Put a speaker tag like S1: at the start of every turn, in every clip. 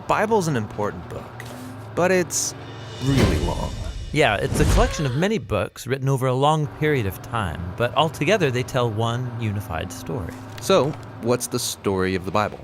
S1: Bible's an important book, but it's really long.
S2: Yeah, it's a collection of many books written over a long period of time, but altogether they tell one unified story.
S1: So, what's the story of the Bible?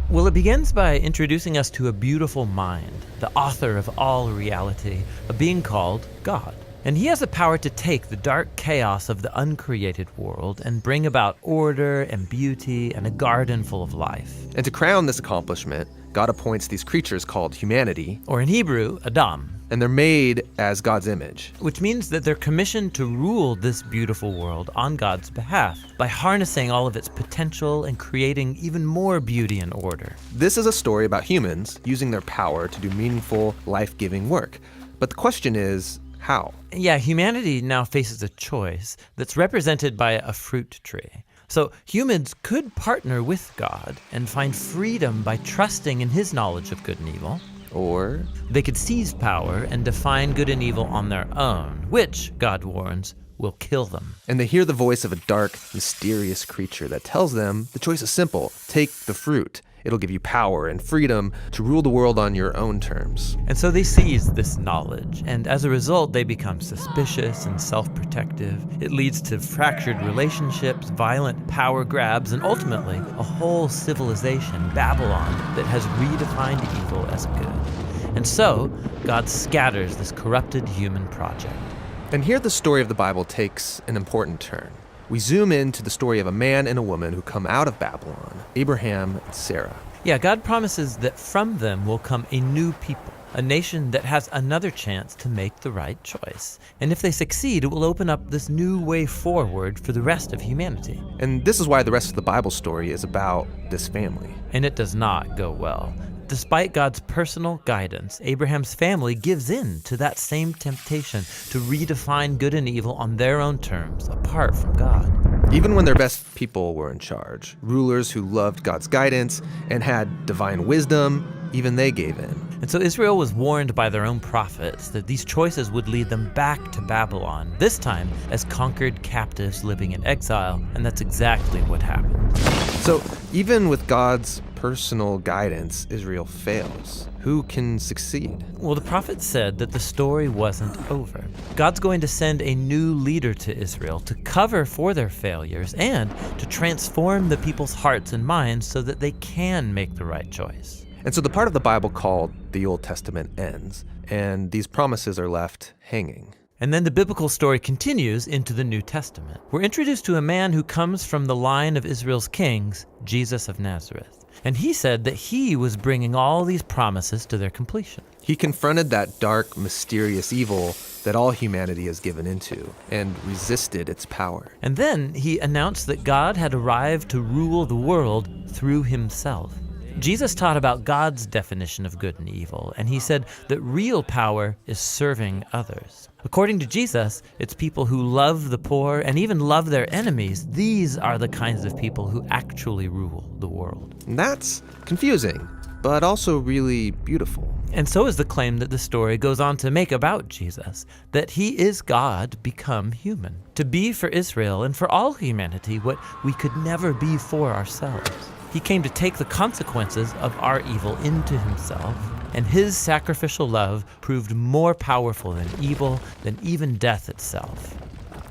S2: Well, it begins by introducing us to a beautiful mind, the author of all reality, a being called God. And he has the power to take the dark chaos of the uncreated world and bring about order and beauty and a garden full of life.
S1: And to crown this accomplishment, God appoints these creatures called humanity,
S2: Or in Hebrew, Adam.
S1: and they're made as God's image.
S2: Which means that they're commissioned to rule this beautiful world on God's behalf by harnessing all of its potential and creating even more beauty and order.
S1: This is a story about humans using their power to do meaningful, life-giving work. But the question is, how?
S2: Yeah, humanity now faces a choice that's represented by a fruit tree. So humans could partner with God and find freedom by trusting in his knowledge of good and evil.
S1: Or
S2: They could seize power and define good and evil on their own, which, God warns, will kill them.
S1: and they hear the voice of a dark, mysterious creature that tells them the choice is simple. Take the fruit. It'll give you power and freedom to rule the world on your own terms.
S2: And so they seize this knowledge, and as a result, they become suspicious and self-protective. It leads to fractured relationships, violent power grabs, and ultimately, a whole civilization, Babylon, that has redefined evil as good. And so, God scatters this corrupted human project.
S1: And here the story of the Bible takes an important turn. We zoom into the story of a man and a woman who come out of Babylon, Abraham and Sarah.
S2: Yeah, God promises that from them will come a new people, a nation that has another chance to make the right choice. And if they succeed, it will open up this new way forward for the rest of humanity.
S1: And this is why the rest of the Bible story is about this family.
S2: And it does not go well. Despite God's personal guidance, Abraham's family gives in to that same temptation to redefine good and evil on their own terms, apart from God.
S1: Even when their best people were in charge, rulers who loved God's guidance and had divine wisdom, even they gave in.
S2: And so Israel was warned by their own prophets that these choices would lead them back to Babylon, this time as conquered captives living in exile, and that's exactly what happened.
S1: So even with God's personal guidance, Israel fails. Who can succeed?
S2: Well, the prophet said that the story wasn't over. God's going to send a new leader to Israel to cover for their failures and to transform the people's hearts and minds so that they can make the right choice.
S1: And so the part of the Bible called the Old Testament ends, and these promises are left hanging.
S2: And then the biblical story continues into the New Testament. We're introduced to a man who comes from the line of Israel's kings, Jesus of Nazareth. And he said that he was bringing all these promises to their completion.
S1: He confronted that dark, mysterious evil that all humanity has given into and resisted its power.
S2: And then he announced that God had arrived to rule the world through himself. Jesus taught about God's definition of good and evil, and he said that real power is serving others. According to Jesus, it's people who love the poor and even love their enemies. These are the kinds of people who actually rule the world.
S1: And that's confusing, but also really beautiful.
S2: And so is the claim that the story goes on to make about Jesus, that he is God become human, to be for Israel and for all humanity what we could never be for ourselves. He came to take the consequences of our evil into himself, and his sacrificial love proved more powerful than evil, than even death itself.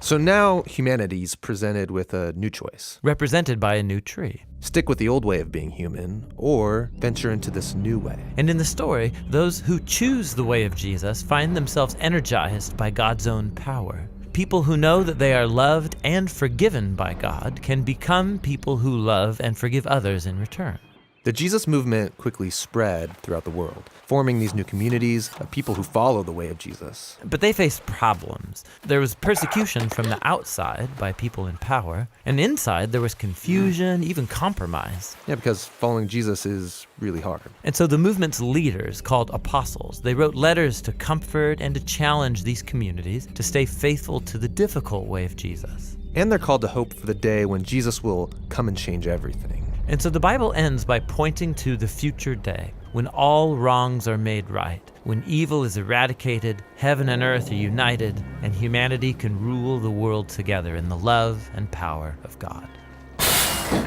S1: So now humanity's presented with a new choice.
S2: Represented by a new tree.
S1: Stick with the old way of being human, or venture into this new way.
S2: And in the story, those who choose the way of Jesus find themselves energized by God's own power. People who know that they are loved and forgiven by God can become people who love and forgive others in return.
S1: The Jesus movement quickly spread throughout the world, forming these new communities of people who follow the way of Jesus.
S2: But they faced problems. There was persecution from the outside by people in power, and inside there was confusion, even compromise.
S1: Yeah, because following Jesus is really hard.
S2: And so the movement's leaders, called apostles, they wrote letters to comfort and to challenge these communities to stay faithful to the difficult way of Jesus.
S1: And they're called to hope for the day when Jesus will come and change everything.
S2: And so the Bible ends by pointing to the future day, when all wrongs are made right, when evil is eradicated, heaven and earth are united, and humanity can rule the world together in the love and power of God.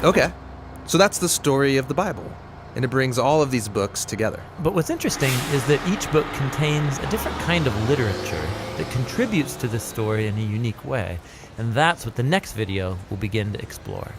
S1: Okay, so that's the story of the Bible. and it brings all of these books together.
S2: But what's interesting is that each book contains a different kind of literature that contributes to the story in a unique way, and that's what the next video will begin to explore.